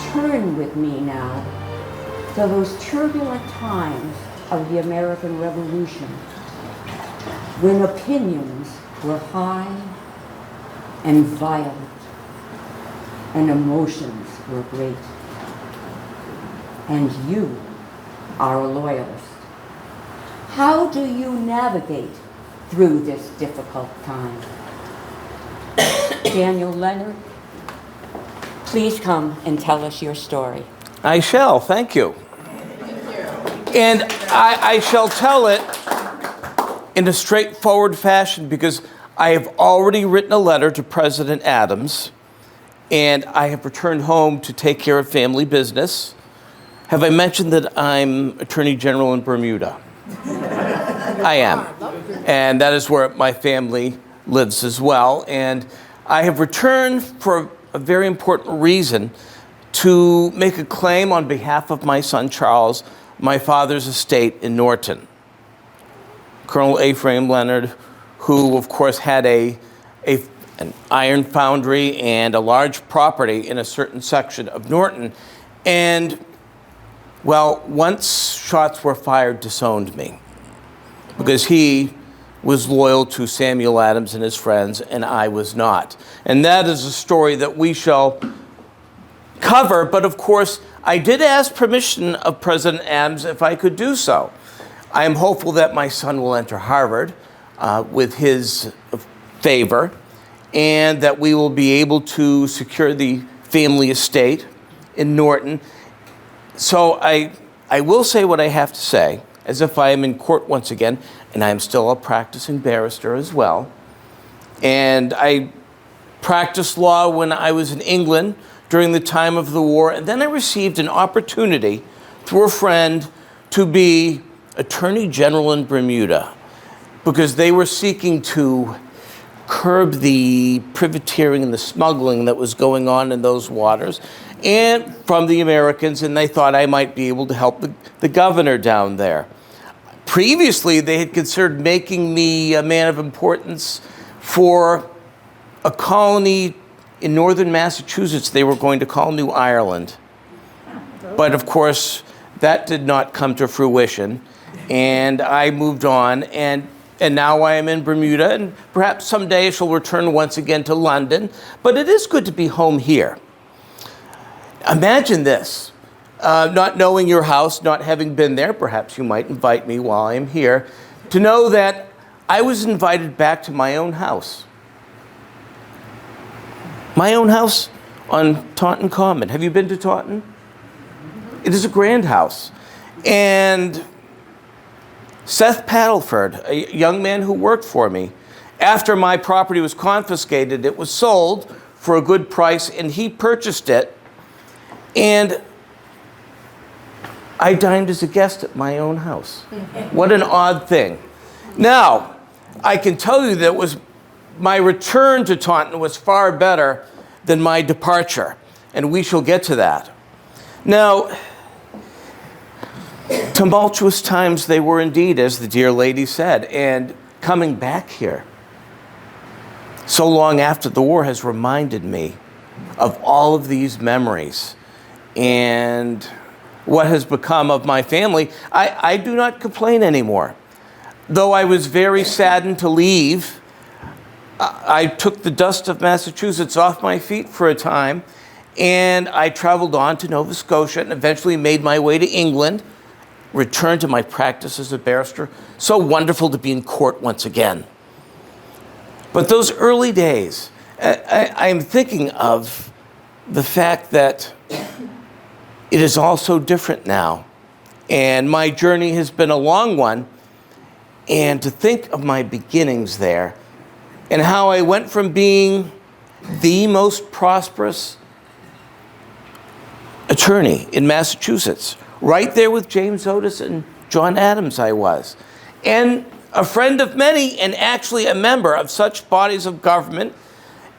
return with me now to those turbulent times of the American Revolution, when opinions were high and violent and emotions were great. And you are a loyalist. How do you navigate through this difficult time? Daniel Leonard, please come and tell us your story. I shall, thank you. And I shall tell it in a straightforward fashion because I have already written a letter to President Adams, and I have returned home to take care of family business. Have I mentioned that I'm Attorney General in Bermuda? I am. And that is where my family lives as well. And I have returned for a very important reason, to make a claim on behalf of my son Charles, my father's estate in Norton. Colonel Ephraim Leonard, who of course had an iron foundry and a large property in a certain section of Norton. And well, once shots were fired, disowned me because he was loyal to Samuel Adams and his friends, and I was not. And that is a story that we shall cover, but of course, I did ask permission of President Adams if I could do so. I am hopeful that my son will enter Harvard with his favor, and that we will be able to secure the family estate in Norton. So I will say what I have to say, as if I am in court once again, and I am still a practicing barrister as well. And I practiced law when I was in England during the time of the war, and then I received an opportunity through a friend to be Attorney General in Bermuda, because they were seeking to curb the privateering and the smuggling that was going on in those waters, and from the Americans, and they thought I might be able to help the governor down there. Previously, they had considered making me a man of importance for a colony in northern Massachusetts they were going to call New Ireland. But of course, that did not come to fruition, and I moved on, and now I am in Bermuda, and perhaps someday I shall return once again to London, but it is good to be home here. Imagine this, not knowing your house, not having been there, perhaps you might invite me while I am here, to know that I was invited back to my own house. My own house on Taunton Common. Have you been to Taunton? It is a grand house. And Seth Paddleford, a young man who worked for me, after my property was confiscated, it was sold for a good price, and he purchased it. And I dined as a guest at my own house. What an odd thing. Now, I can tell you that my return to Taunton was far better than my departure, and we shall get to that. Now, tumultuous times they were indeed, as the dear lady said, and coming back here so long after the war has reminded me of all of these memories and what has become of my family. I do not complain anymore. Though I was very saddened to leave, I took the dust of Massachusetts off my feet for a time, and I traveled on to Nova Scotia and eventually made my way to England, returned to my practice as a barrister. So wonderful to be in court once again. But those early days, I'm thinking of the fact that it is all so different now. And my journey has been a long one. And to think of my beginnings there and how I went from being the most prosperous attorney in Massachusetts, right there with James Otis and John Adams I was, and a friend of many and actually a member of such bodies of government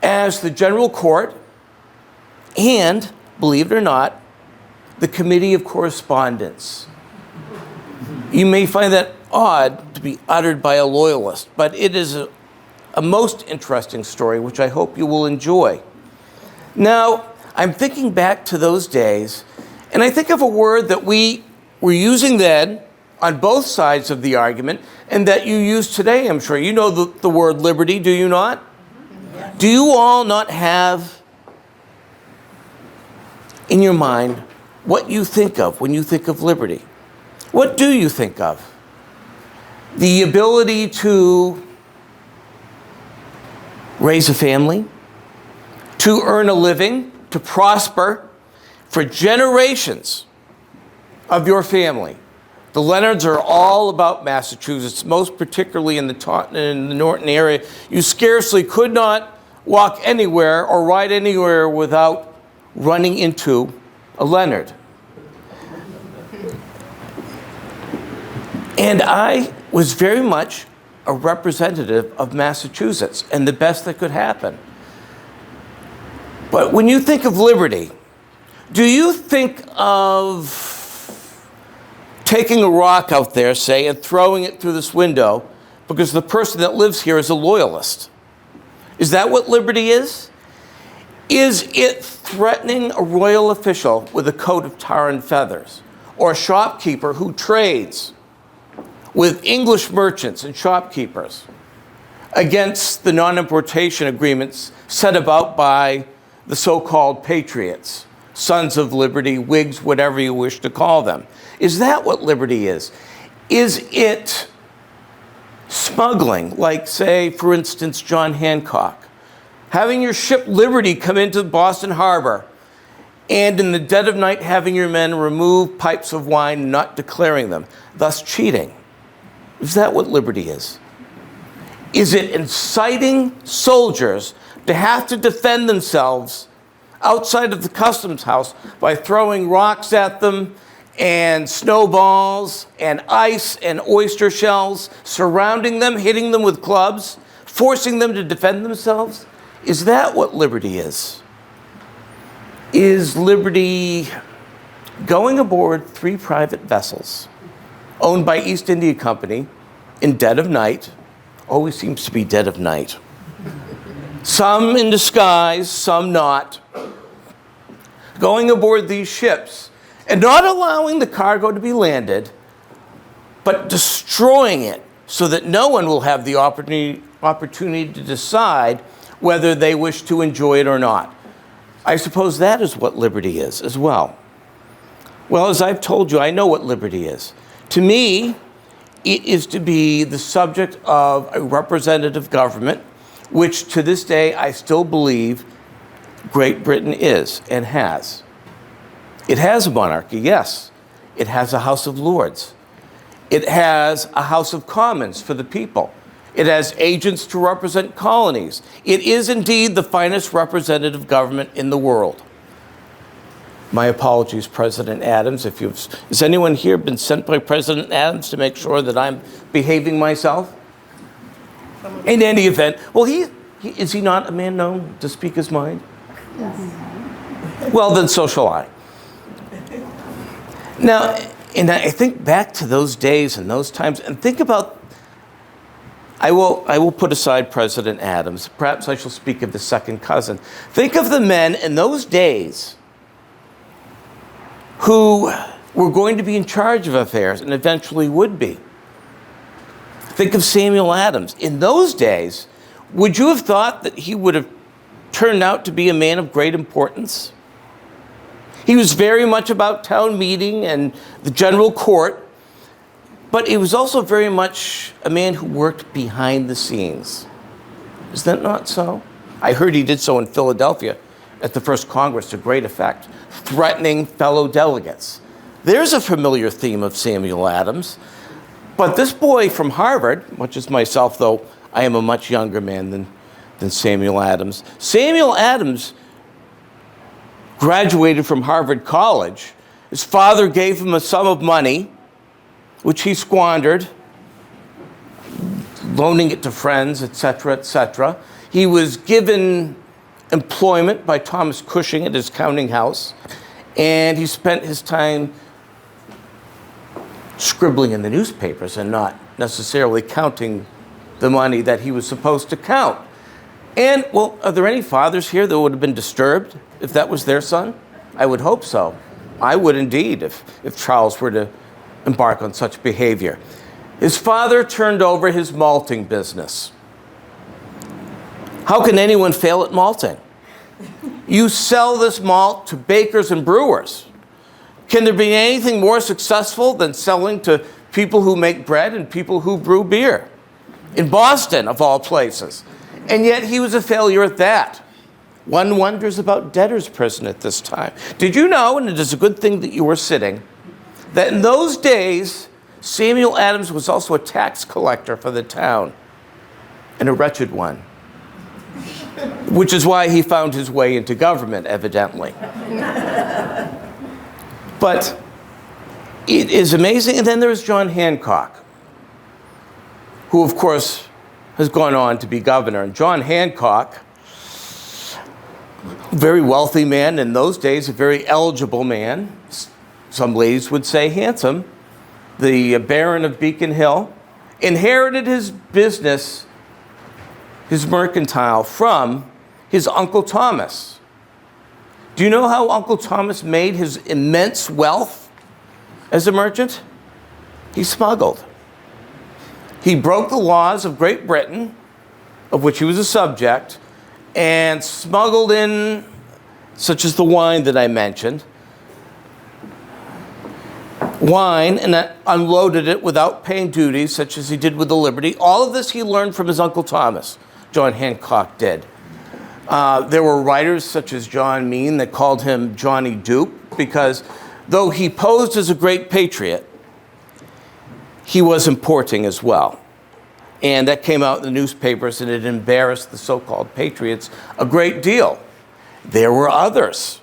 as the General Court and, believe it or not, the Committee of Correspondence. You may find that odd to be uttered by a loyalist, but it is a most interesting story, which I hope you will enjoy. Now, I'm thinking back to those days, and I think of a word that we were using then on both sides of the argument, and that you use today, I'm sure. You know the word liberty, do you not? Yes. Do you all not have in your mind what you think of when you think of liberty? What do you think of? The ability to raise a family, to earn a living, to prosper for generations of your family. The Leonards are all about Massachusetts, most particularly in the Taunton and the Norton area. You scarcely could not walk anywhere or ride anywhere without running into a Leonard. And I was very much a representative of Massachusetts and the best that could happen. But when you think of liberty, do you think of taking a rock out there, say, and throwing it through this window because the person that lives here is a loyalist? Is that what liberty is? Is it threatening a royal official with a coat of tar and feathers, or a shopkeeper who trades with English merchants and shopkeepers against the non-importation agreements set about by the so-called patriots, Sons of Liberty, Whigs, whatever you wish to call them? Is that what liberty is? Is it smuggling, like, say, for instance, John Hancock, having your ship Liberty come into Boston Harbor, and in the dead of night having your men remove pipes of wine, not declaring them, thus cheating? Is that what liberty is? Is it inciting soldiers to have to defend themselves outside of the customs house by throwing rocks at them and snowballs and ice and oyster shells, surrounding them, hitting them with clubs, forcing them to defend themselves? Is that what liberty is? Is liberty going aboard 3 private vessels owned by East India Company in dead of night? Always seems to be dead of night. Some in disguise, some not. Going aboard these ships and not allowing the cargo to be landed, but destroying it so that no one will have the opportunity to decide whether they wish to enjoy it or not. I suppose that is what liberty is as well. Well, as I've told you, I know what liberty is. To me, it is to be the subject of a representative government, which to this day I still believe Great Britain is and has. It has a monarchy, yes. It has a House of Lords. It has a House of Commons for the people. It has agents to represent colonies. It is indeed the finest representative government in the world. My apologies, President Adams. Has anyone here been sent by President Adams to make sure that I'm behaving myself? In any event, well, is he not a man known to speak his mind? Yes. Well, then so shall I. Now, and I think back to those days and those times, and think about, I will put aside President Adams. Perhaps I shall speak of the second cousin. Think of the men in those days who were going to be in charge of affairs and eventually would be. Think of Samuel Adams. In those days, would you have thought that he would have turned out to be a man of great importance? He was very much about town meeting and the general court, but he was also very much a man who worked behind the scenes. Is that not so? I heard he did so in Philadelphia at the first Congress to great effect, threatening fellow delegates. There's a familiar theme of Samuel Adams. But this boy from Harvard, much as myself, though I am a much younger man than Samuel Adams. Samuel Adams graduated from Harvard College. His father gave him a sum of money, which he squandered, loaning it to friends, etc., etc. He was given employment by Thomas Cushing at his counting house, and he spent his time scribbling in the newspapers and not necessarily counting the money that he was supposed to count. And, well, are there any fathers here that would have been disturbed if that was their son? I would hope so. I would indeed if Charles were to embark on such behavior. His father turned over his malting business. How can anyone fail at malting? You sell this malt to bakers and brewers. Can there be anything more successful than selling to people who make bread and people who brew beer? In Boston, of all places. And yet he was a failure at that. One wonders about debtor's prison at this time. Did you know, and it is a good thing that you were sitting, that in those days, Samuel Adams was also a tax collector for the town, and a wretched one, which is why he found his way into government, evidently. But it is amazing. And then there's John Hancock, who, of course, has gone on to be governor. And John Hancock, very wealthy man in those days, a very eligible man, some ladies would say handsome, the Baron of Beacon Hill, inherited his business, his mercantile, from his Uncle Thomas. Do you know how Uncle Thomas made his immense wealth as a merchant? He smuggled. He broke the laws of Great Britain, of which he was a subject, and smuggled in, such as the wine that I mentioned, wine, and unloaded it without paying duties, such as he did with the Liberty. All of this he learned from his Uncle Thomas. John Hancock did. There were writers such as John Mean that called him Johnny Duke, because though he posed as a great patriot, he was importing as well. And that came out in the newspapers, and it embarrassed the so-called patriots a great deal. There were others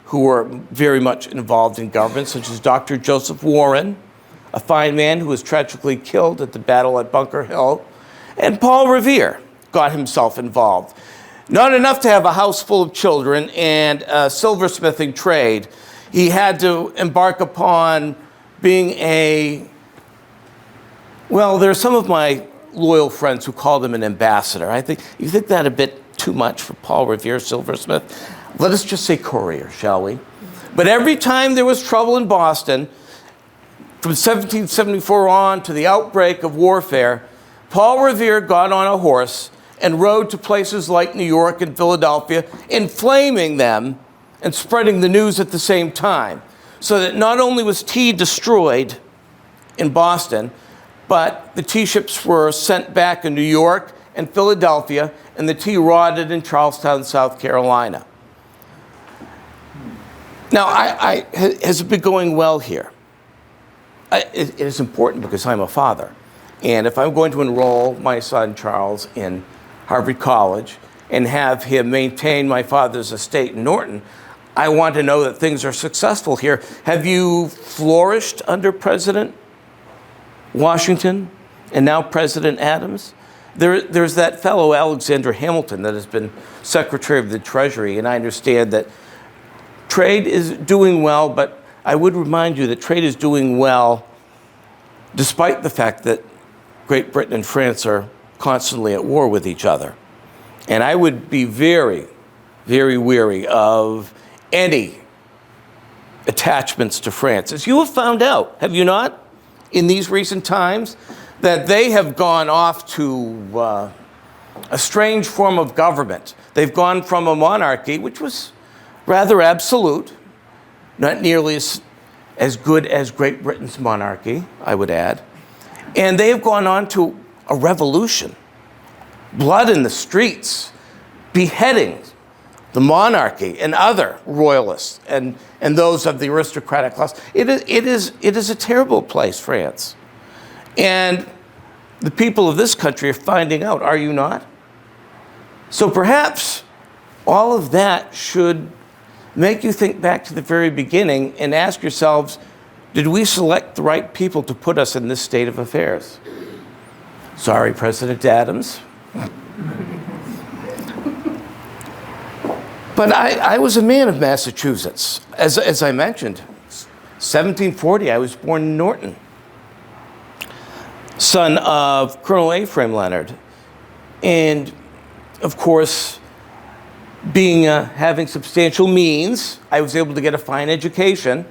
who were very much involved in government, such as Dr. Joseph Warren, a fine man who was tragically killed at the battle at Bunker Hill, and Paul Revere got himself involved. Not enough to have a house full of children and a silversmithing trade. He had to embark upon being well, there are some of my loyal friends who called him an ambassador. You think that a bit too much for Paul Revere, silversmith? Let us just say courier, shall we? But every time there was trouble in Boston, from 1774 on to the outbreak of warfare, Paul Revere got on a horse and rode to places like New York and Philadelphia, inflaming them and spreading the news at the same time. So that not only was tea destroyed in Boston, but the tea ships were sent back in New York and Philadelphia, and the tea rotted in Charlestown, South Carolina. Now, has it been going well here? It is important because I'm a father. And if I'm going to enroll my son Charles in Harvard College and have him maintain my father's estate in Norton, I want to know that things are successful here. Have you flourished under President Washington and now President Adams? There's that fellow Alexander Hamilton that has been Secretary of the Treasury, and I understand that trade is doing well, but I would remind you that trade is doing well despite the fact that Great Britain and France are constantly at war with each other. And I would be very, very weary of any attachments to France. As you have found out, have you not, in these recent times, that they have gone off to a strange form of government. They've gone from a monarchy, which was rather absolute, not nearly as good as Great Britain's monarchy, I would add. And they have gone on to a revolution. Blood in the streets, beheadings, the monarchy and other royalists and those of the aristocratic class. It is a terrible place, France. And the people of this country are finding out, are you not? So perhaps all of that should make you think back to the very beginning and ask yourselves, did we select the right people to put us in this state of affairs? Sorry, President Adams. But I was a man of Massachusetts. As I mentioned, 1740, I was born in Norton, son of Colonel Ephraim Leonard. And of course, having substantial means, I was able to get a fine education.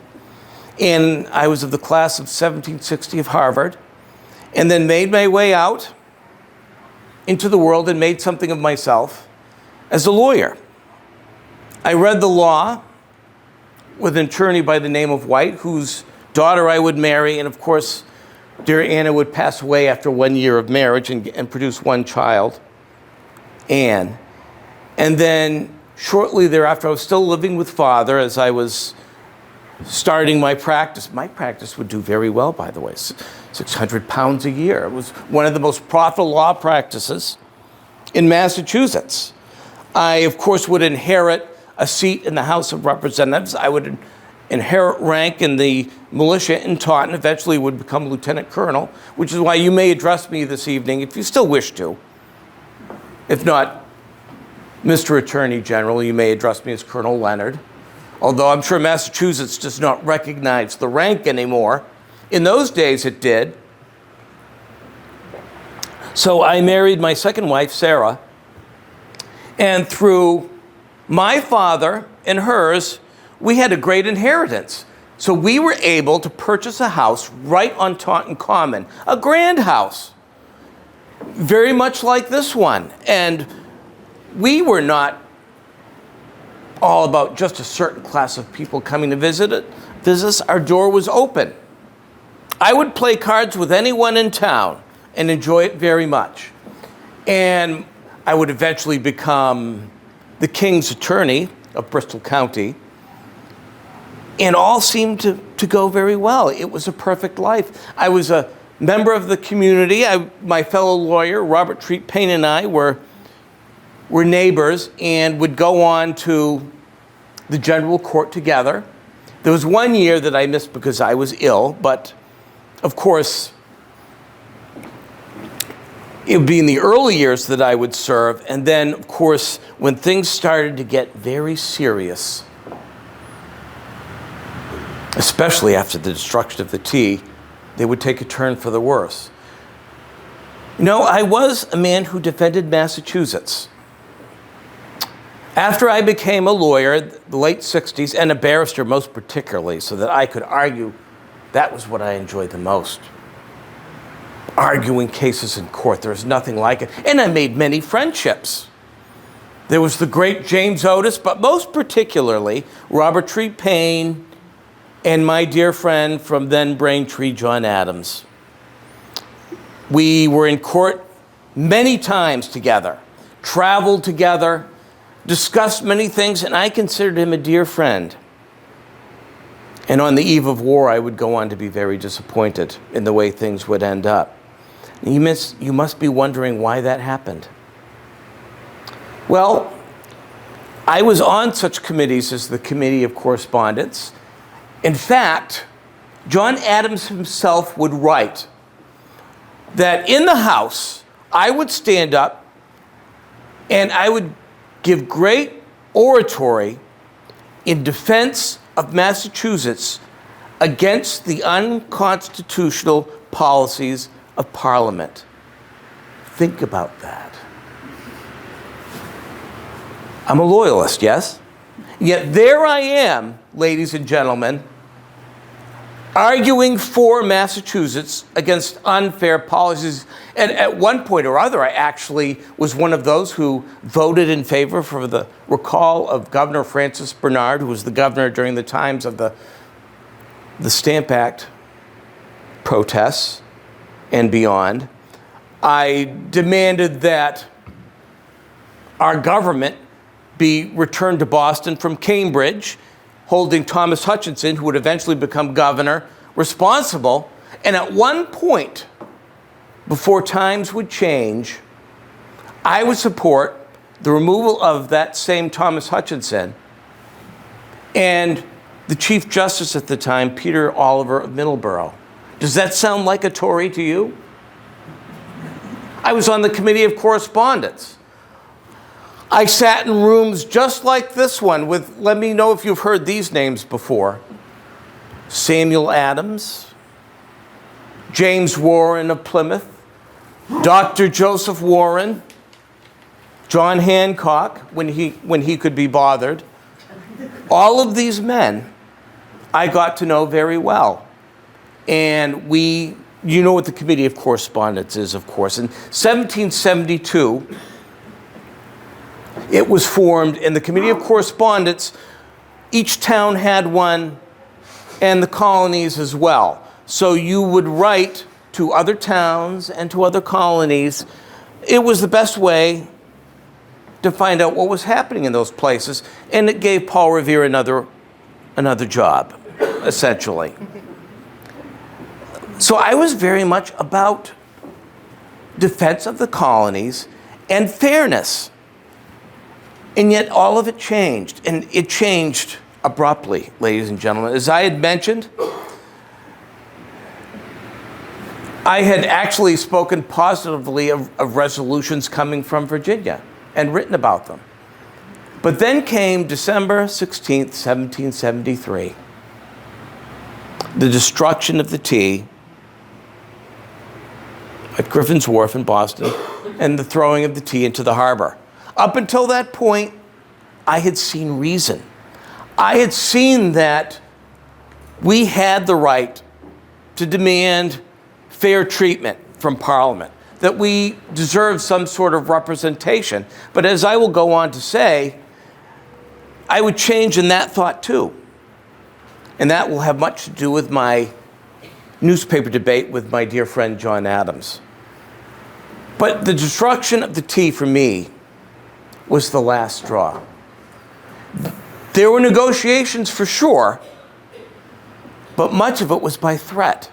And I was of the class of 1760 of Harvard, and then made my way out into the world and made something of myself as a lawyer. I read the law with an attorney by the name of White, whose daughter I would marry, and of course, dear Anna would pass away after 1 year of marriage and produce one child, Anne. And then shortly thereafter, I was still living with Father as I was starting my practice. My practice would do very well, by the way, 600 pounds a year. It was one of the most profitable law practices in Massachusetts. I, of course, would inherit a seat in the House of Representatives. I would inherit rank in the militia in Taunton, eventually would become lieutenant colonel, which is why you may address me this evening if you still wish to. If not, Mr. Attorney General, you may address me as Colonel Leonard. Although I'm sure Massachusetts does not recognize the rank anymore. In those days it did. So I married my second wife, Sarah, and through my father and hers, we had a great inheritance. So we were able to purchase a house right on Taunton Common, a grand house, very much like this one. And we were not all about just a certain class of people coming to visit us. Our door was open. I would play cards with anyone in town and enjoy it very much. And I would eventually become the king's attorney of Bristol County. And all seemed to go very well. It was a perfect life. I was a member of the community. My fellow lawyer, Robert Treat Payne, and I were neighbors and would go on to the general court together. There was 1 year that I missed because I was ill, but of course, it would be in the early years that I would serve. And then, of course, when things started to get very serious, especially after the destruction of the tea, they would take a turn for the worse. You know, I was a man who defended Massachusetts. After I became a lawyer, the late 60s, and a barrister most particularly, so that I could argue, that was what I enjoyed the most. Arguing cases in court, there was nothing like it. And I made many friendships. There was the great James Otis, but most particularly, Robert Treat Payne and my dear friend from then Braintree, John Adams. We were in court many times together, traveled together, discussed many things, and I considered him a dear friend. And on the eve of war, I would go on to be very disappointed in the way things would end up. You must be wondering why that happened. Well, I was on such committees as the Committee of Correspondence. In fact, John Adams himself would write that in the House, I would stand up and I would give great oratory in defense of Massachusetts against the unconstitutional policies of Parliament. Think about that. I'm a loyalist, yes? Yet there I am, ladies and gentlemen, arguing for Massachusetts against unfair policies. And at one point or other, I actually was one of those who voted in favor for the recall of Governor Francis Bernard, who was the governor during the times of the Stamp Act protests and beyond. I demanded that our government be returned to Boston from Cambridge, holding Thomas Hutchinson, who would eventually become governor, responsible. And at one point, before times would change, I would support the removal of that same Thomas Hutchinson and the Chief Justice at the time, Peter Oliver of Middleborough. Does that sound like a Tory to you? I was on the Committee of Correspondence. I sat in rooms just like this one with, let me know if you've heard these names before, Samuel Adams, James Warren of Plymouth, Dr. Joseph Warren, John Hancock, when he could be bothered. All of these men I got to know very well. And you know what the Committee of Correspondence is, of course. In 1772, it was formed, and the Committee of Correspondence, each town had one, and the colonies as well. So you would write to other towns and to other colonies. It was the best way to find out what was happening in those places, and it gave Paul Revere another job, essentially. So I was very much about defense of the colonies and fairness. And yet all of it changed, and it changed abruptly, ladies and gentlemen. As I had mentioned, I had actually spoken positively of resolutions coming from Virginia and written about them. But then came December 16th, 1773, the destruction of the tea at Griffin's Wharf in Boston, and the throwing of the tea into the harbor. Up until that point, I had seen reason. I had seen that we had the right to demand fair treatment from Parliament, that we deserved some sort of representation. But as I will go on to say, I would change in that thought too. And that will have much to do with my newspaper debate with my dear friend John Adams. But the destruction of the tea for me was the last straw. There were negotiations for sure, but much of it was by threat.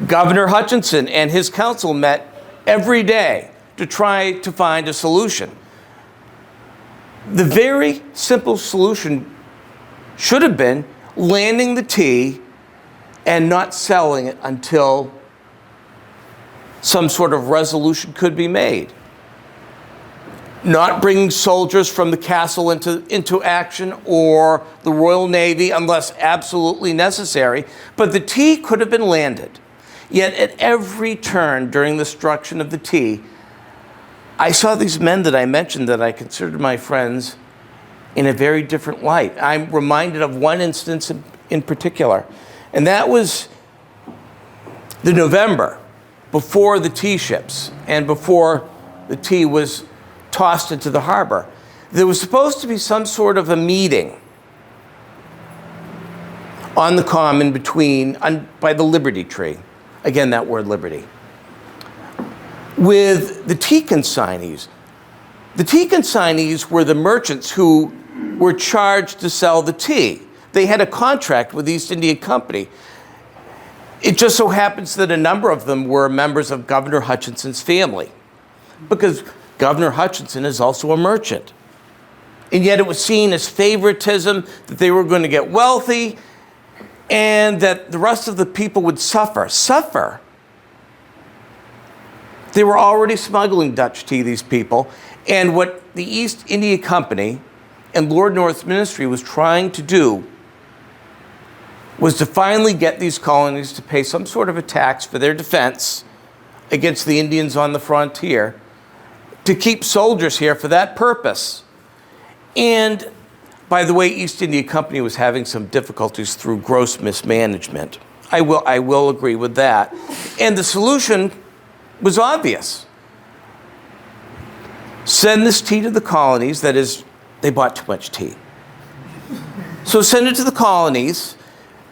Governor Hutchinson and his council met every day to try to find a solution. The very simple solution should have been landing the tea and not selling it until some sort of resolution could be made. Not bringing soldiers from the castle into action or the Royal Navy unless absolutely necessary, but the tea could have been landed. Yet at every turn during the destruction of the tea, I saw these men that I mentioned that I considered my friends in a very different light. I'm reminded of one instance in particular, and that was the November before the tea ships and before the tea was tossed into the harbor. There was supposed to be some sort of a meeting on the common by the Liberty Tree. Again, that word liberty. With the tea consignees. The tea consignees were the merchants who were charged to sell the tea. They had a contract with the East India Company. It just so happens that a number of them were members of Governor Hutchinson's family, because Governor Hutchinson is also a merchant. And yet it was seen as favoritism, that they were going to get wealthy, and that the rest of the people would suffer. Suffer? They were already smuggling Dutch tea, these people. And what the East India Company and Lord North's ministry was trying to do was to finally get these colonies to pay some sort of a tax for their defense against the Indians on the frontier, to keep soldiers here for that purpose. And by the way, East India Company was having some difficulties through gross mismanagement. I will agree with that. And the solution was obvious. Send this tea to the colonies. That is, they bought too much tea. So send it to the colonies,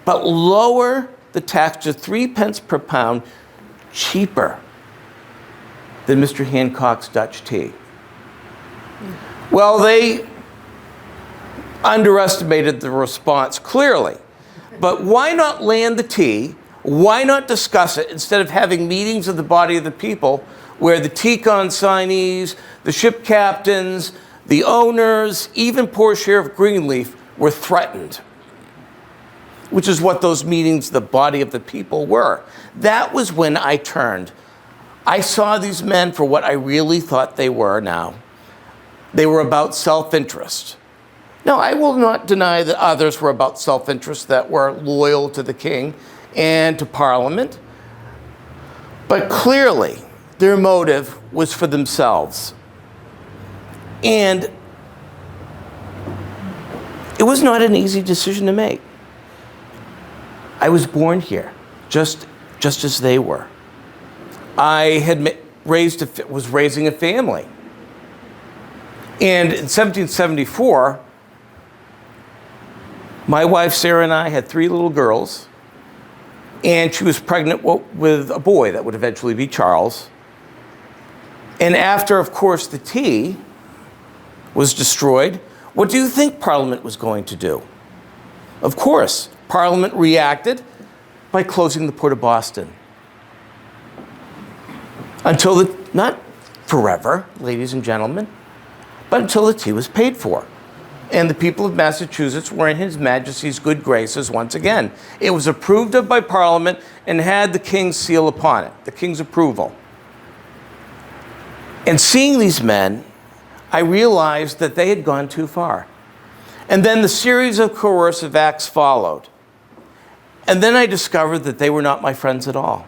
but lower the tax to 3 pence per pound, cheaper than Mr. Hancock's Dutch tea. Well, they underestimated the response clearly. But why not land the tea? Why not discuss it instead of having meetings of the body of the people where the tea consignees, the ship captains, the owners, even poor Sheriff Greenleaf were threatened, which is what those meetings, the body of the people, were. That was when I turned. I saw these men for what I really thought they were now. They were about self-interest. Now, I will not deny that others were about self-interest, that were loyal to the king and to Parliament. But clearly, their motive was for themselves. And it was not an easy decision to make. I was born here, just as they were. I had was raising a family. And in 1774, my wife Sarah and I had 3 little girls, and she was pregnant with a boy that would eventually be Charles. And after, of course, the tea was destroyed, what do you think Parliament was going to do? Of course, Parliament reacted by closing the Port of Boston. Until not forever, ladies and gentlemen, but until the tea was paid for. And the people of Massachusetts were in His Majesty's good graces once again. It was approved of by Parliament and had the King's seal upon it, the King's approval. And seeing these men, I realized that they had gone too far. And then the series of coercive acts followed. And then I discovered that they were not my friends at all.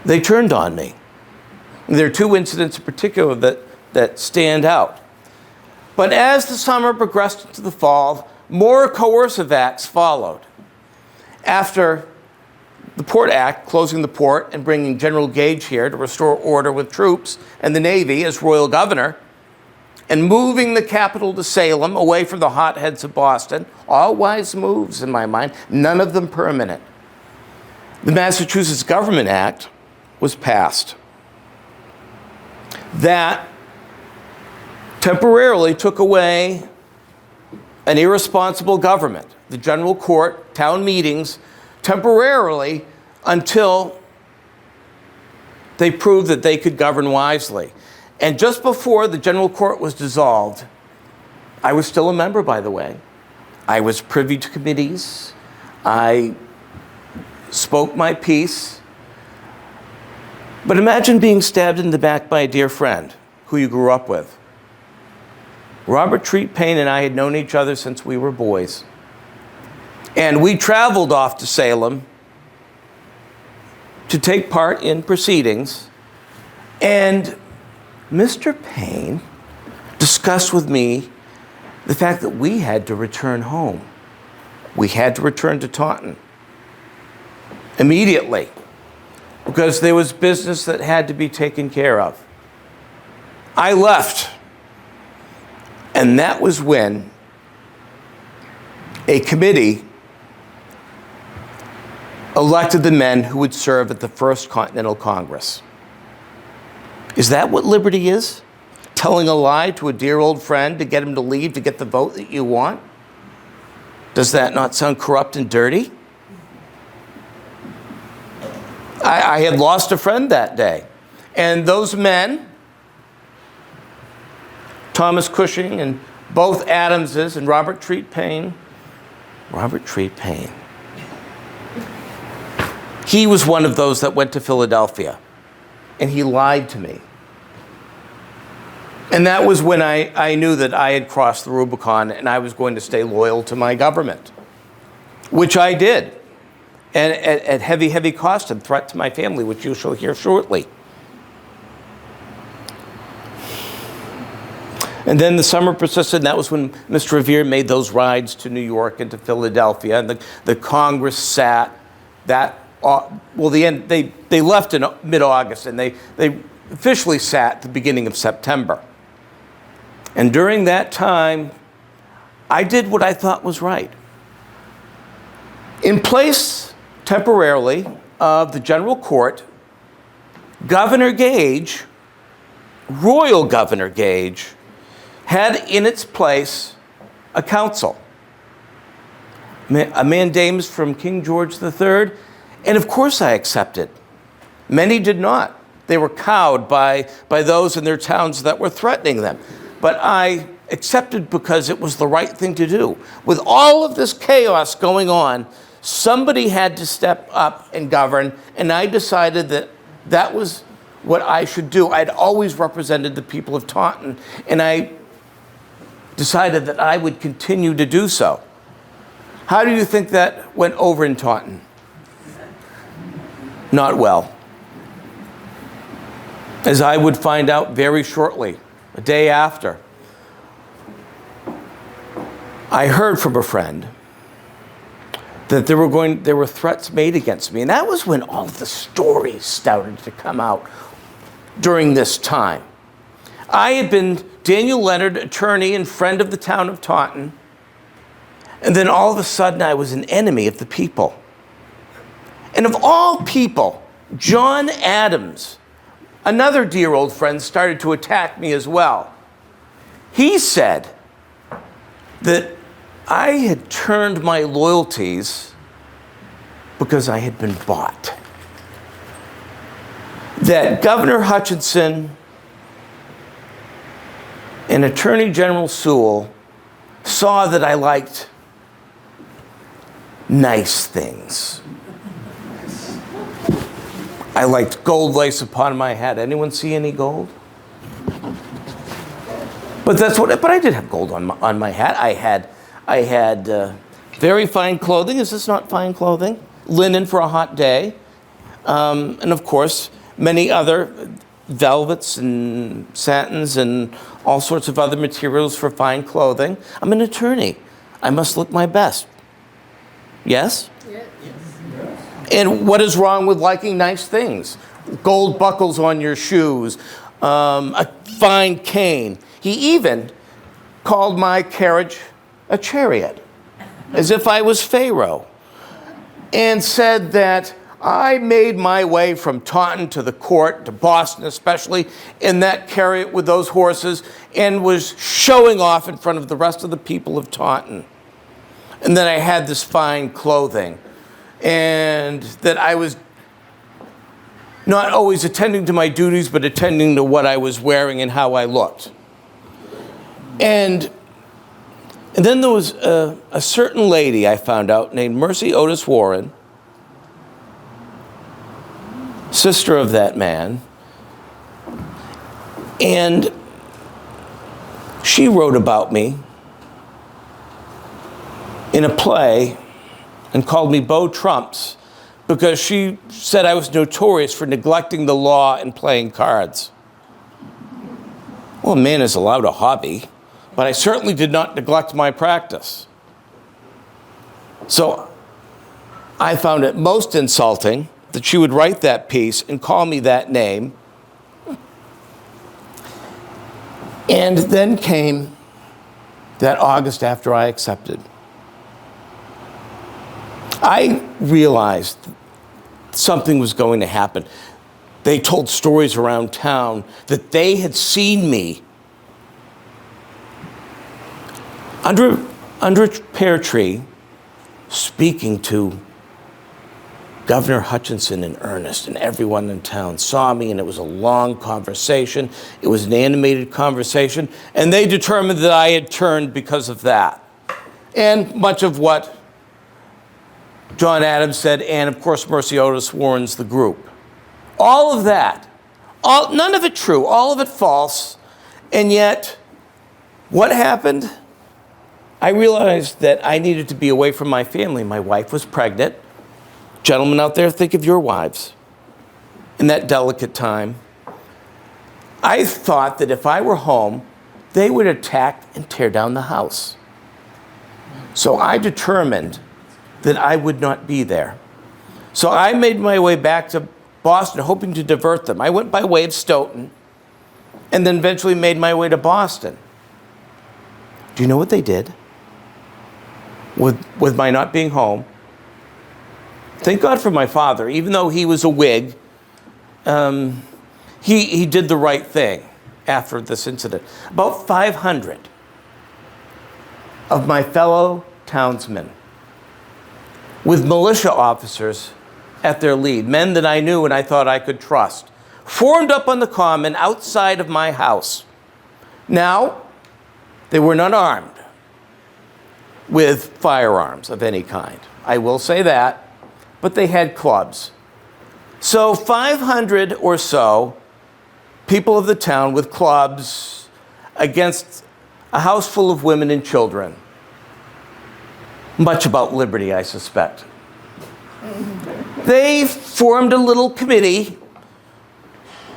They turned on me. There are 2 incidents in particular that stand out. But as the summer progressed into the fall, more coercive acts followed. After the Port Act, closing the port and bringing General Gage here to restore order with troops and the Navy as royal governor, and moving the capital to Salem, away from the hotheads of Boston, all wise moves in my mind, none of them permanent. The Massachusetts Government Act was passed. That temporarily took away an irresponsible government, the general court, town meetings, temporarily until they proved that they could govern wisely. And just before the general court was dissolved, I was still a member, by the way. I was privy to committees. I spoke my piece. But imagine being stabbed in the back by a dear friend who you grew up with. Robert Treat Paine and I had known each other since we were boys. And we traveled off to Salem to take part in proceedings. And Mr. Paine discussed with me the fact that we had to return home. We had to return to Taunton immediately because there was business that had to be taken care of. I left. And that was when a committee elected the men who would serve at the First Continental Congress. Is that what liberty is? Telling a lie to a dear old friend to get him to leave to get the vote that you want? Does that not sound corrupt and dirty? I had lost a friend that day. And those men, Thomas Cushing and both Adamses and Robert Treat Paine. He was one of those that went to Philadelphia, and he lied to me. And that was when I knew that I had crossed the Rubicon and I was going to stay loyal to my government, which I did, and at heavy, heavy cost and threat to my family, which you shall hear shortly. And then the summer persisted, and that was when Mr. Revere made those rides to New York and to Philadelphia, and the Congress sat that, they left in mid-August, and they officially sat at the beginning of September. And during that time, I did what I thought was right. In place, temporarily, of the general court, Governor Gage, Royal Governor Gage, had in its place a council, a mandamus from King George III, and of course I accepted. Many did not. They were cowed by those in their towns that were threatening them. But I accepted because it was the right thing to do. With all of this chaos going on, somebody had to step up and govern, and I decided that that was what I should do. I'd always represented the people of Taunton, and I decided that I would continue to do so. How do you think that went over in Taunton? Not well. As I would find out very shortly. a day after, I heard from a friend that there were threats made against me. And that was when all the stories started to come out during this time. I had been Daniel Leonard, attorney and friend of the town of Taunton. And then all of a sudden I was an enemy of the people. And of all people, John Adams, another dear old friend, started to attack me as well. He said that I had turned my loyalties because I had been bought. That Governor Hutchinson and Attorney General Sewell saw that I liked nice things. I liked gold lace upon my hat. Anyone see any gold? But I did have gold on my hat. I had very fine clothing. Is this not fine clothing? Linen for a hot day. And of course, many other velvets and satins and all sorts of other materials for fine clothing. I'm an attorney. I must look my best. Yes? Yes. And what is wrong with liking nice things? Gold buckles on your shoes, a fine cane. He even called my carriage a chariot, as if I was Pharaoh, and said that I made my way from Taunton to the court, to Boston especially, in that chariot with those horses, and was showing off in front of the rest of the people of Taunton. And that I had this fine clothing, and that I was not always attending to my duties, but attending to what I was wearing and how I looked. And then there was a certain lady I found out named Mercy Otis Warren, sister of that man, and she wrote about me in a play and called me Beau Trumps because she said I was notorious for neglecting the law and playing cards. Well, a man is allowed a hobby, but I certainly did not neglect my practice. So I found it most insulting that she would write that piece and call me that name. And then came that August after I accepted. I realized something was going to happen. They told stories around town that they had seen me under a pear tree speaking to Governor Hutchinson in earnest, and everyone in town saw me, and it was a long conversation. It was an animated conversation, and they determined that I had turned because of that. And much of what John Adams said, and of course Mercy Otis Warren's the group. All of that, none of it true, all of it false, and yet what happened? I realized that I needed to be away from my family. My wife was pregnant. Gentlemen out there, think of your wives in that delicate time. I thought that if I were home, they would attack and tear down the house. So I determined that I would not be there. So I made my way back to Boston, hoping to divert them. I went by way of Stoughton, and then eventually made my way to Boston. Do you know what they did with my not being home? Thank God for my father. Even though he was a Whig, he did the right thing after this incident. About 500 of my fellow townsmen, with militia officers at their lead, men that I knew and I thought I could trust, formed up on the common outside of my house. Now, they were not armed with firearms of any kind. I will say that. But they had clubs. So 500 or so people of the town with clubs against a house full of women and children. Much about liberty, I suspect. They formed a little committee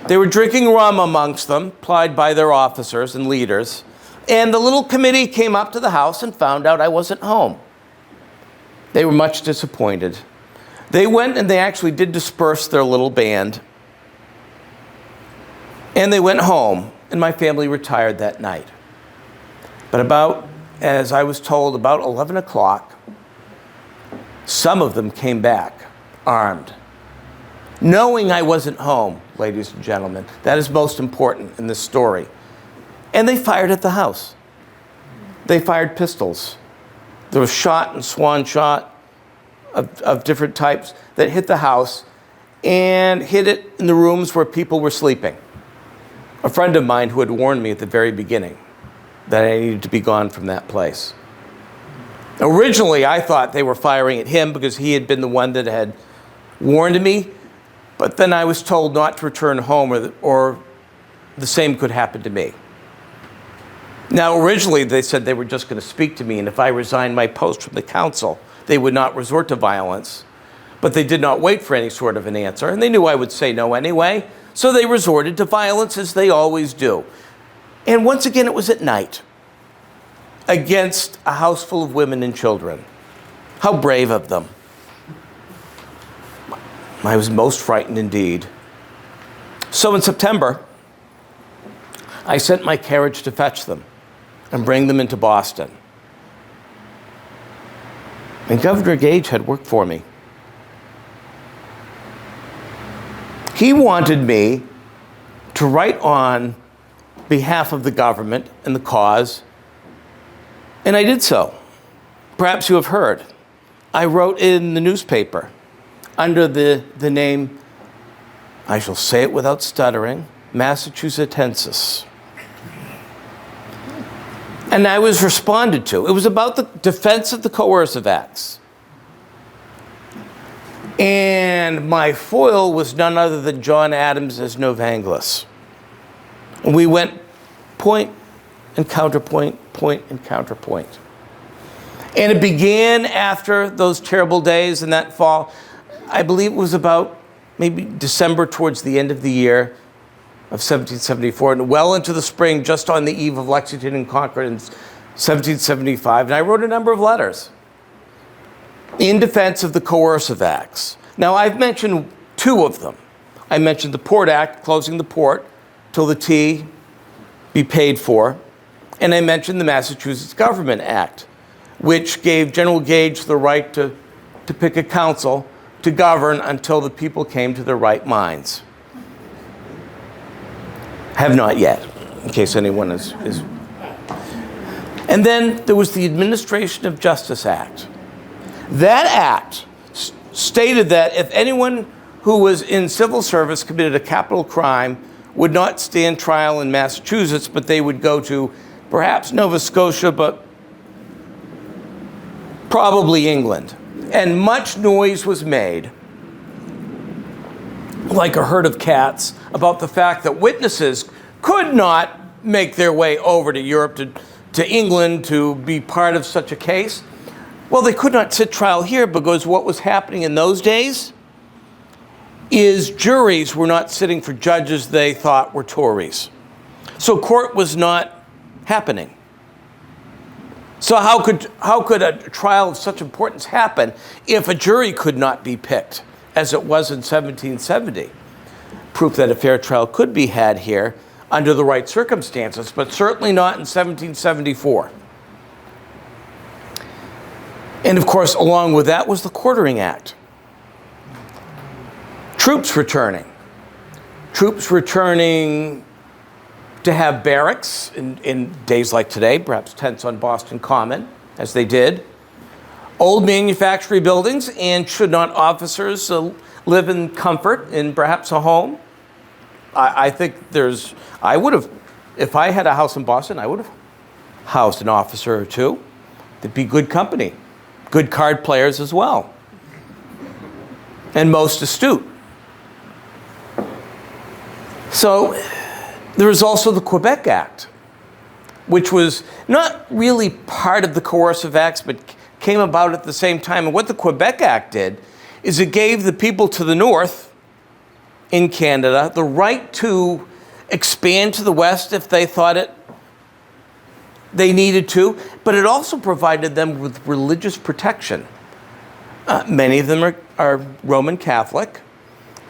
They were drinking rum amongst them, plied by their officers and leaders. And the little committee came up to the house and found out I wasn't home. They were much disappointed. They went and they actually did disperse their little band. And they went home, and my family retired that night. But about, as I was told, about 11 o'clock, some of them came back, armed. Knowing I wasn't home, ladies and gentlemen. That is most important in this story. And they fired at the house. They fired pistols. There was shot and swan shot of different types that hit the house and hit it in the rooms where people were sleeping. A friend of mine who had warned me at the very beginning that I needed to be gone from that place. Originally, I thought they were firing at him because he had been the one that had warned me, but then I was told not to return home or the same could happen to me. Now, originally, they said they were just going to speak to me, and if I resigned my post from the council, they would not resort to violence. But they did not wait for any sort of an answer, and they knew I would say no anyway, so they resorted to violence as they always do. And once again, it was at night, against a house full of women and children. How brave of them. I was most frightened indeed. So in September, I sent my carriage to fetch them and bring them into Boston. And Governor Gage had worked for me. He wanted me to write on behalf of the government and the cause, and I did so. Perhaps you have heard. I wrote in the newspaper under the name, I shall say it without stuttering, Massachusettsensis. And I was responded to. It was about the defense of the coercive acts. And my foil was none other than John Adams as Novanglis. And we went point and counterpoint, point and counterpoint. And it began after those terrible days in that fall. I believe it was about maybe December towards the end of the year of 1774, and well into the spring, just on the eve of Lexington and Concord in 1775. And I wrote a number of letters in defense of the coercive acts. Now, I've mentioned two of them. I mentioned the Port Act, closing the port till the tea be paid for. And I mentioned the Massachusetts Government Act, which gave General Gage the right to pick a council to govern until the people came to their right minds. Have not yet, in case anyone is. And then there was the Administration of Justice Act. That act stated that if anyone who was in civil service committed a capital crime would not stand trial in Massachusetts, but they would go to perhaps Nova Scotia, but probably England. And much noise was made, like a herd of cats, about the fact that witnesses could not make their way over to Europe, to England, to be part of such a case. Well, they could not sit trial here because what was happening in those days is juries were not sitting for judges they thought were Tories. So court was not happening. So how could a trial of such importance happen if a jury could not be picked, as it was in 1770? Proof that a fair trial could be had here under the right circumstances, but certainly not in 1774. And of course, along with that was the Quartering Act. Troops returning to have barracks in days like today, perhaps tents on Boston Common, as they did. Old manufactory buildings, and should not officers live in comfort in perhaps a home? I think I would have, if I had a house in Boston, I would have housed an officer or two. They'd be good company, good card players as well, and most astute. So there was also the Quebec Act, which was not really part of the coercive acts, but came about at the same time. And what the Quebec Act did is it gave the people to the north in Canada, the right to expand to the west if they thought they needed to, but it also provided them with religious protection. Many of them are Roman Catholic.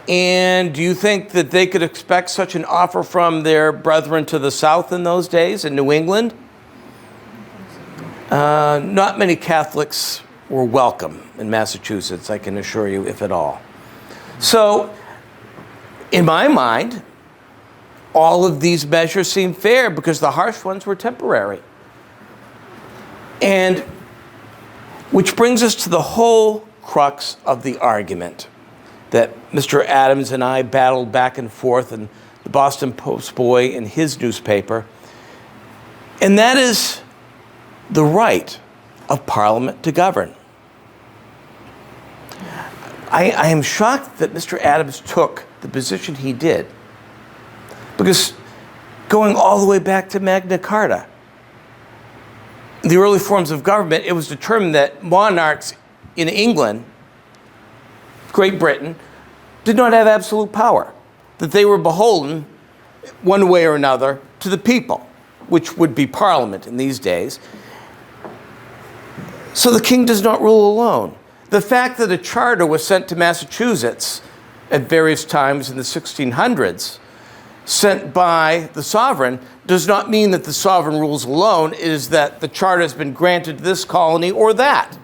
And do you think that they could expect such an offer from their brethren to the south in those days in New England? Not many Catholics were welcome in Massachusetts, I can assure you, if at all. So, in my mind, all of these measures seem fair because the harsh ones were temporary. And which brings us to the whole crux of the argument that Mr. Adams and I battled back and forth, and the Boston Post boy in his newspaper, and that is the right of Parliament to govern. I am shocked that Mr. Adams took the position he did, because going all the way back to Magna Carta, in the early forms of government, it was determined that monarchs in England, Great Britain, did not have absolute power, that they were beholden one way or another to the people, which would be Parliament in these days. So the king does not rule alone. The fact that a charter was sent to Massachusetts at various times in the 1600s, sent by the sovereign, does not mean that the sovereign rules alone. It is that the charter has been granted to this colony or that.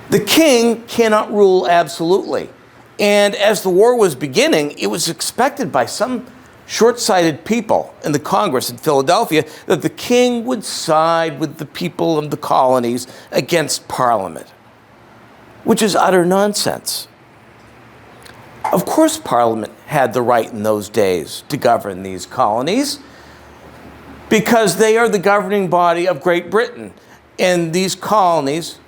The king cannot rule absolutely. And as the war was beginning, it was expected by some short-sighted people in the Congress in Philadelphia that the king would side with the people of the colonies against Parliament, which is utter nonsense. Of course, Parliament had the right in those days to govern these colonies because they are the governing body of Great Britain, and these colonies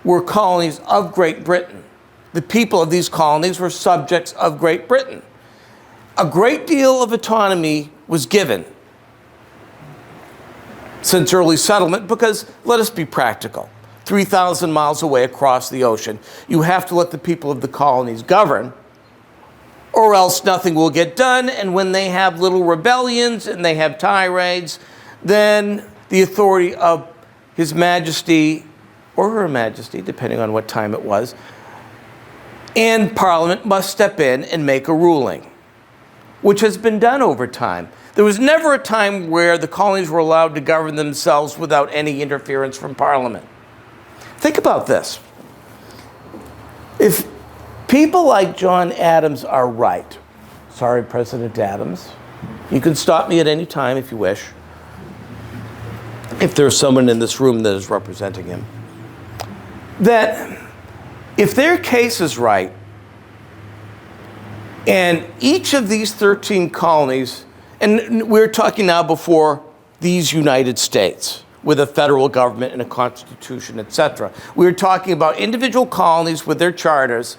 were colonies of Great Britain. The people of these colonies were subjects of Great Britain. A great deal of autonomy was given since early settlement because, let us be practical, 3,000 miles away across the ocean, you have to let the people of the colonies govern, or else nothing will get done, and when they have little rebellions and they have tirades, then the authority of His Majesty or Her Majesty, depending on what time it was, and Parliament must step in and make a ruling, which has been done over time. There was never a time where the colonies were allowed to govern themselves without any interference from Parliament. Think about this. If people like John Adams are right, sorry, President Adams, you can stop me at any time if you wish, if there's someone in this room that is representing him, that if their case is right, and each of these 13 colonies, and we're talking now before these United States, with a federal government and a constitution, etc. We're talking about individual colonies with their charters,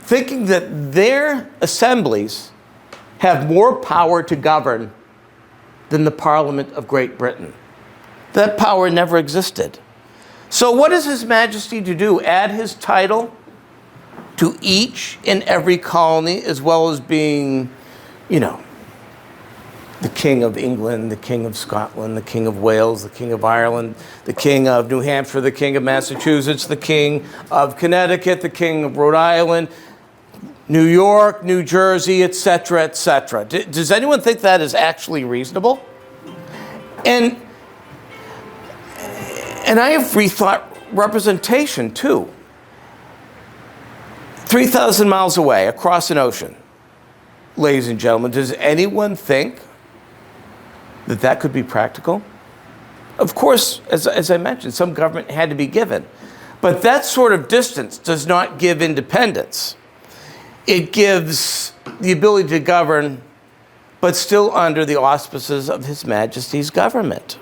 thinking that their assemblies have more power to govern than the Parliament of Great Britain. That power never existed. So what is His Majesty to do? Add his title to each and every colony, as well as being, the King of England, the King of Scotland, the King of Wales, the King of Ireland, the King of New Hampshire, the King of Massachusetts, the King of Connecticut, the King of Rhode Island, New York, New Jersey, etc., etc. Does anyone think that is actually reasonable? And I have rethought representation too. 3,000 miles away, across an ocean, ladies and gentlemen, does anyone think that that could be practical? Of course, as I mentioned, some government had to be given. But that sort of distance does not give independence. It gives the ability to govern, but still under the auspices of His Majesty's government.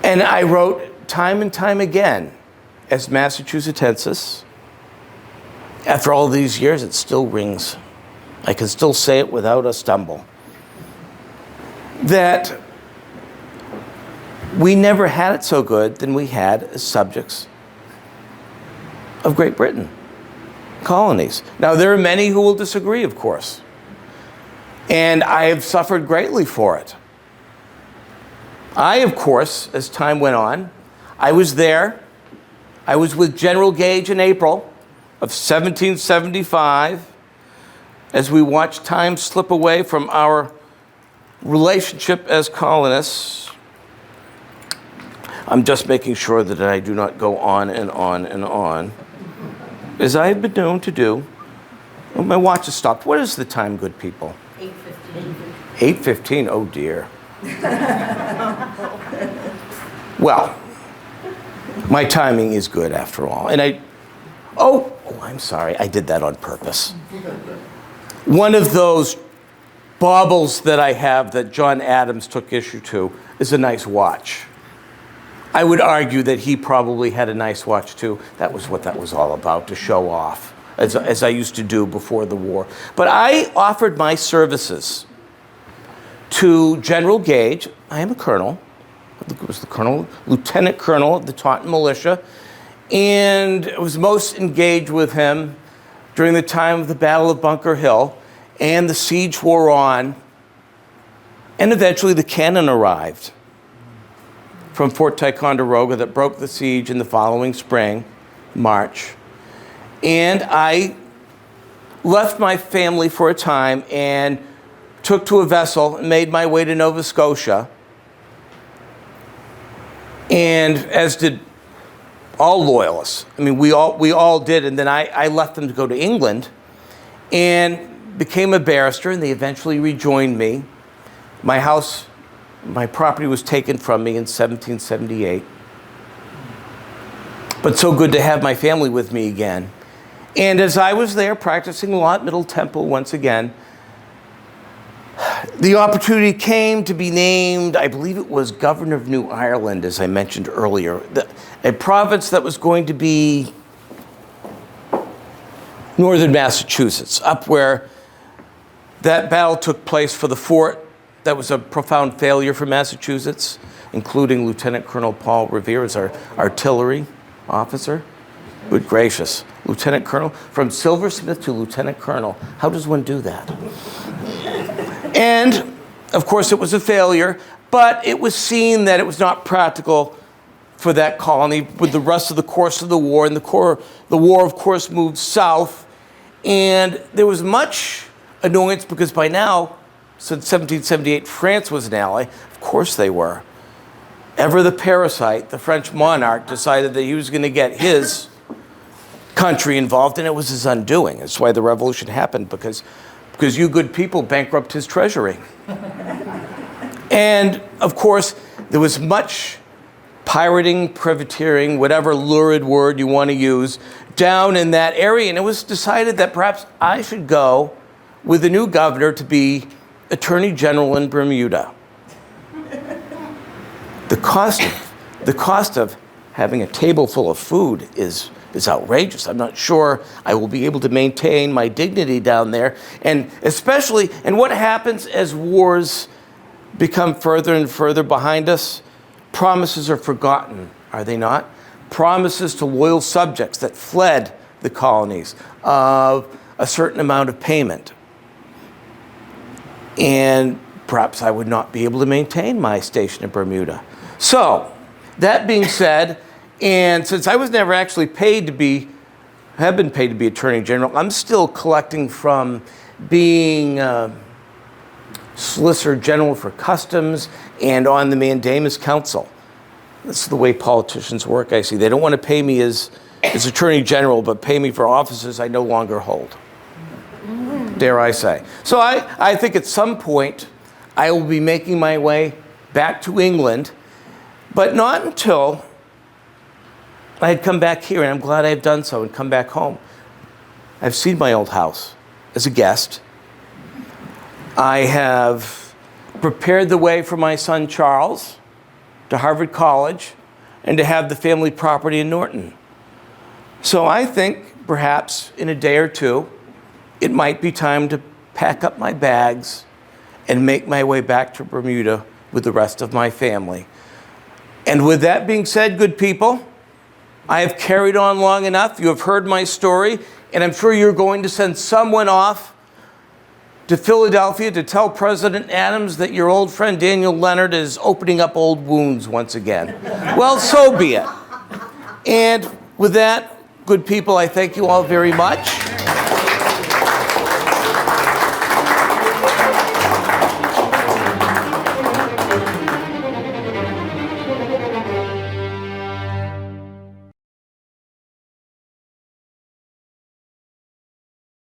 And I wrote time and time again, as Massachusettensis, after all these years, it still rings. I can still say it without a stumble. That we never had it so good than we had as subjects of Great Britain. colonies. Now, there are many who will disagree, of course. And I have suffered greatly for it. I, of course, as time went on, I was there. I was with General Gage in April of 1775 as we watched time slip away from our relationship as colonists. I'm just making sure that I do not go on and on and on, as I have been known to do. Oh, my watch has stopped. What is the time, good people? 8:15. 8:15, oh dear. Well, my timing is good after all. And I'm sorry, I did that on purpose. One of those baubles that I have that John Adams took issue to is a nice watch. I would argue that he probably had a nice watch too. That was what that was all about, to show off, as I used to do before the war. But I offered my services to General Gage. I am a colonel. I think it was the colonel, lieutenant colonel of the Taunton Militia, and I was most engaged with him during the time of the Battle of Bunker Hill, and the siege wore on, and eventually the cannon arrived from Fort Ticonderoga that broke the siege in the following spring, March. And I left my family for a time and took to a vessel and made my way to Nova Scotia. And as did all Loyalists. I mean, we all did. And then I left them to go to England and became a barrister, and they eventually rejoined me. My house, my property was taken from me in 1778. But so good to have my family with me again. And as I was there practicing law at Middle Temple once again, the opportunity came to be named, I believe it was Governor of New Ireland, as I mentioned earlier, a province that was going to be northern Massachusetts, up where that battle took place for the fort. That was a profound failure for Massachusetts, including Lieutenant Colonel Paul Revere as our artillery officer. Good gracious. Lieutenant Colonel, from Silversmith to Lieutenant Colonel. How does one do that? And, of course, it was a failure, but it was seen that it was not practical for that colony with the rest of the course of the war. And the war, of course, moved south. And there was much annoyance because by now, since 1778, France was an ally. Of course they were. Ever the parasite, the French monarch, decided that he was going to get his country involved, and it was his undoing. That's why the revolution happened, because you good people bankrupt his treasury. And, of course, there was much pirating, privateering, whatever lurid word you want to use, down in that area. And it was decided that perhaps I should go with the new governor to be Attorney General in Bermuda. The cost of having a table full of food is outrageous. I'm not sure I will be able to maintain my dignity down there. And especially, and what happens as wars become further and further behind us? Promises are forgotten, are they not? Promises to loyal subjects that fled the colonies of a certain amount of payment. And perhaps I would not be able to maintain my station in Bermuda. So, that being said, and since I was never actually have been paid to be Attorney General, I'm still collecting from being Solicitor General for Customs and on the Mandamus Council. That's the way politicians work, I see. They don't want to pay me as Attorney General, but pay me for offices I no longer hold. Dare I say. So I think at some point I will be making my way back to England, but not until I had come back here, and I'm glad I have done so and come back home. I've seen my old house as a guest. I have prepared the way for my son Charles to Harvard College and to have the family property in Norton. So I think perhaps in a day or two, it might be time to pack up my bags and make my way back to Bermuda with the rest of my family. And with that being said, good people, I have carried on long enough. You have heard my story. And I'm sure you're going to send someone off to Philadelphia to tell President Adams that your old friend Daniel Leonard is opening up old wounds once again. Well, so be it. And with that, good people, I thank you all very much.